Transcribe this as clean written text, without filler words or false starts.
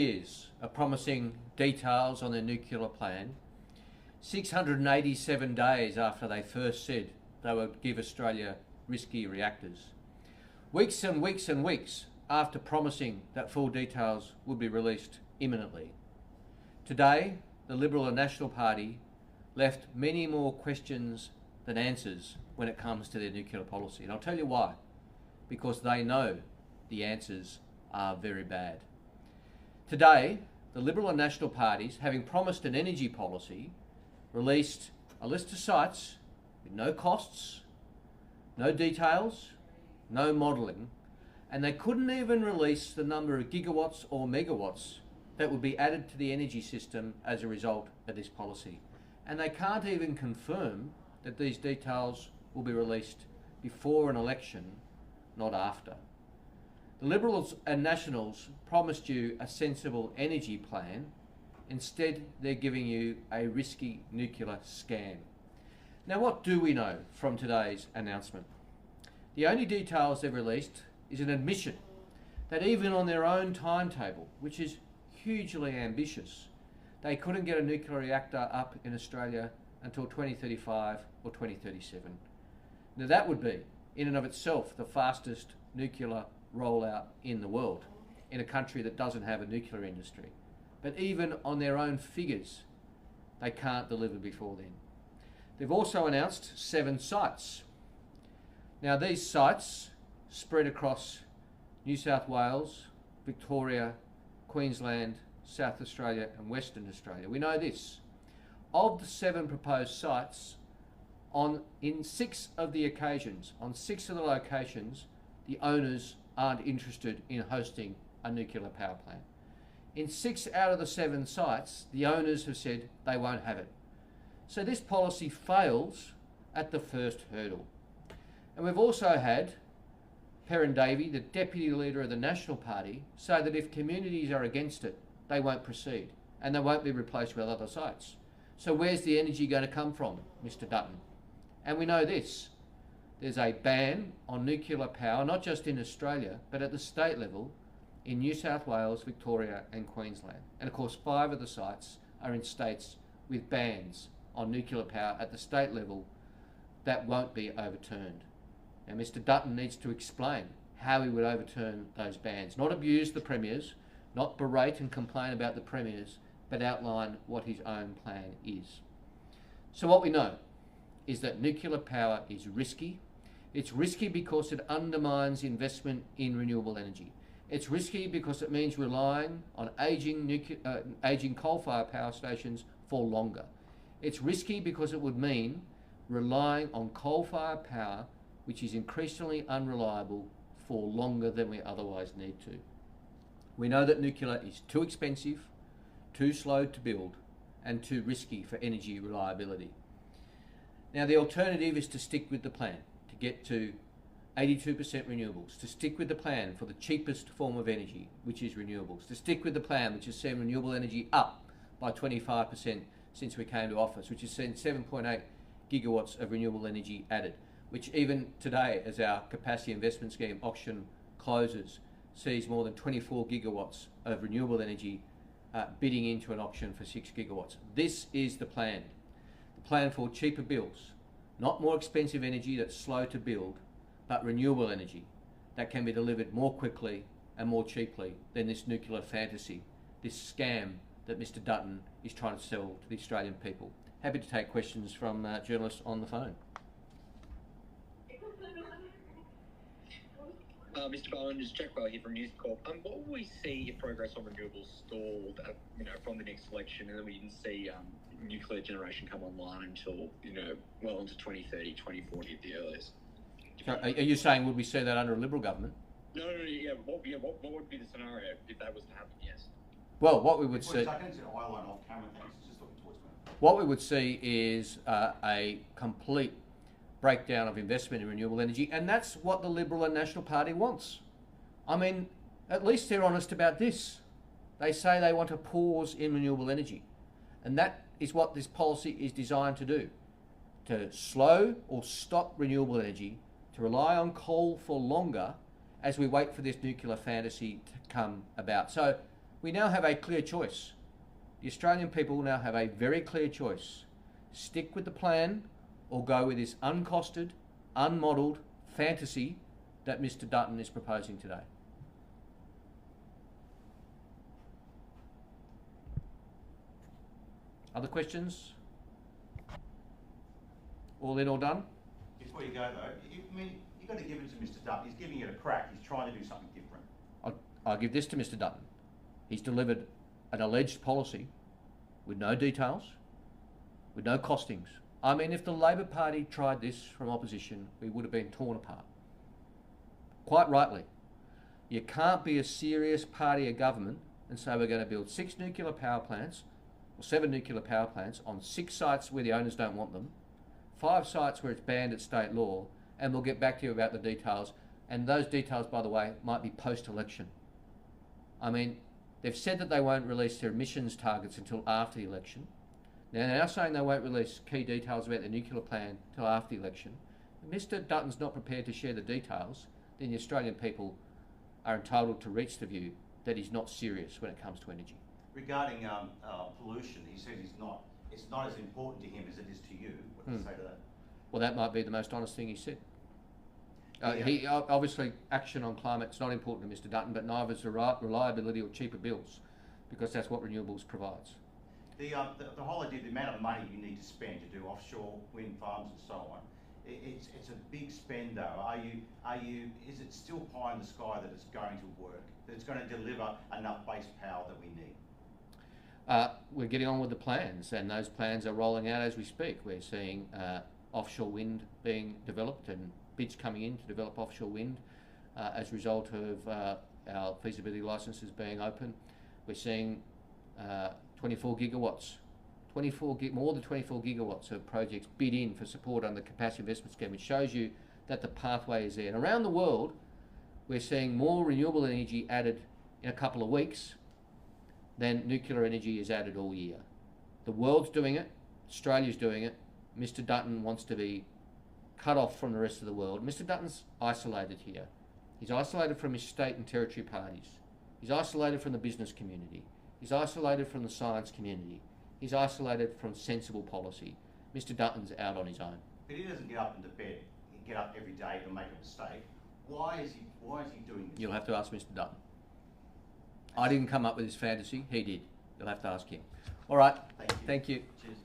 years of promising details on their nuclear plan, 687 days after they first said they would give Australia risky reactors, weeks and weeks and weeks after promising that full details would be released imminently. Today, the Liberal and National Party left many more questions than answers when it comes to their nuclear policy. And I'll tell you why. Because they know the answers are very bad. Today, the Liberal and National parties, having promised an energy policy, released a list of sites with no costs, no details, no modelling, and they couldn't even release the number of gigawatts or megawatts that would be added to the energy system as a result of this policy. And they can't even confirm that these details will be released before an election, not after. The Liberals and Nationals promised you a sensible energy plan. Instead, they're giving you a risky nuclear scam. Now, what do we know from today's announcement? The only details they've released is an admission that even on their own timetable, which is hugely ambitious, they couldn't get a nuclear reactor up in Australia until 2035 or 2037. Now, that would be, in and of itself, the fastest nuclear rollout in the world, in a country that doesn't have a nuclear industry. But even on their own figures, they can't deliver before then. They've also announced 7 sites. Now, these sites spread across New South Wales, Victoria, Queensland, South Australia and Western Australia. We know this. Of the 7 proposed sites, in 6 of the occasions, on 6 of the locations, the owners aren't interested in hosting a nuclear power plant. In 6 out of the 7 sites, the owners have said they won't have it. So this policy fails at the first hurdle. And we've also had Perrin Davey, the Deputy Leader of the National Party, say that if communities are against it, they won't proceed and they won't be replaced with other sites. So where's the energy going to come from, Mr Dutton? And we know this. There's a ban on nuclear power, not just in Australia, but at the state level in New South Wales, Victoria and Queensland. And of course, 5 of the sites are in states with bans on nuclear power at the state level that won't be overturned. Now, Mr Dutton needs to explain how he would overturn those bans, not abuse the premiers, not berate and complain about the premiers, but outline what his own plan is. So what we know is that nuclear power is risky. It's risky because it undermines investment in renewable energy. It's risky because it means relying on aging coal-fired power stations for longer. It's risky because it would mean relying on coal-fired power, which is increasingly unreliable, for longer than we otherwise need to. We know that nuclear is too expensive, too slow to build, and too risky for energy reliability. Now, the alternative is to stick with the plan, to get to 82% renewables, to stick with the plan for the cheapest form of energy, which is renewables, to stick with the plan which has seen renewable energy up by 25% since we came to office, which has seen 7.8 gigawatts of renewable energy added, which even today, as our capacity investment scheme auction closes, sees more than 24 gigawatts of renewable energy bidding into an auction for 6 gigawatts. This is the plan for cheaper bills, not more expensive energy that's slow to build, but renewable energy that can be delivered more quickly and more cheaply than this nuclear fantasy, this scam that Mr Dutton is trying to sell to the Australian people. Happy to take questions from journalists on the phone. Mr. Bowen, it's Jack Bell here from News Corp. What will we see if progress on renewables stalled, from the next election, and then we didn't see nuclear generation come online until, well into 2030, 2040 at the earliest? So are you saying would we see that under a Liberal government? No, yeah. What would be the scenario if that was to happen? Yes. Well, what we would see. What we would see is a complete breakdown of investment in renewable energy, and that's what the Liberal and National Party wants. I mean, at least they're honest about this. They say they want a pause in renewable energy, and that is what this policy is designed to do, to slow or stop renewable energy, to rely on coal for longer as we wait for this nuclear fantasy to come about. So We now have a clear choice. The Australian people now have a very clear choice. Stick with the plan or go with this uncosted, unmodelled fantasy that Mr Dutton is proposing today. Other questions? All in, all done? Before you go though, you've got to give it to Mr Dutton. He's giving it a crack. He's trying to do something different. I'll give this to Mr Dutton. He's delivered an alleged policy with no details, with no costings. I mean, if the Labor Party tried this from opposition, we would have been torn apart. Quite rightly. You can't be a serious party of government and say we're going to build 6 nuclear power plants or 7 nuclear power plants on 6 sites where the owners don't want them, 5 sites where it's banned at state law, and we'll get back to you about the details. And those details, by the way, might be post-election. I mean, they've said that they won't release their emissions targets until after the election. Now they're now saying they won't release key details about the nuclear plan until after the election. If Mr Dutton's not prepared to share the details, then the Australian people are entitled to reach the view that he's not serious when it comes to energy. Regarding pollution, he said it's not as important to him as it is to you. What do you say to that? Well, that might be the most honest thing he said. He obviously, action on climate is not important to Mr Dutton, but neither is the reliability or cheaper bills, because that's what renewables provides. The whole idea, the amount of money you need to spend to do offshore wind farms and so on, it's a big spend though. Is it still pie in the sky that it's going to work, that it's going to deliver enough base power that we need? We're getting on with the plans, and those plans are rolling out as we speak. We're seeing offshore wind being developed and bids coming in to develop offshore wind as a result of our feasibility licences being open. We're seeing 24 gigawatts, more than 24 gigawatts of projects bid in for support under the capacity investment scheme, which shows you that the pathway is there. And around the world, we're seeing more renewable energy added in a couple of weeks than nuclear energy is added all year. The world's doing it, Australia's doing it. Mr Dutton wants to be cut off from the rest of the world. Mr Dutton's isolated here. He's isolated from his state and territory parties. He's isolated from the business community. He's isolated from the science community. He's isolated from sensible policy. Mr Dutton's out on his own. But he doesn't get up into bed. He get up every day to make a mistake. Why is he doing this? You'll have to ask Mr Dutton. I didn't come up with this fantasy. He did. You'll have to ask him. All right. Thank you. Thank you. Cheers.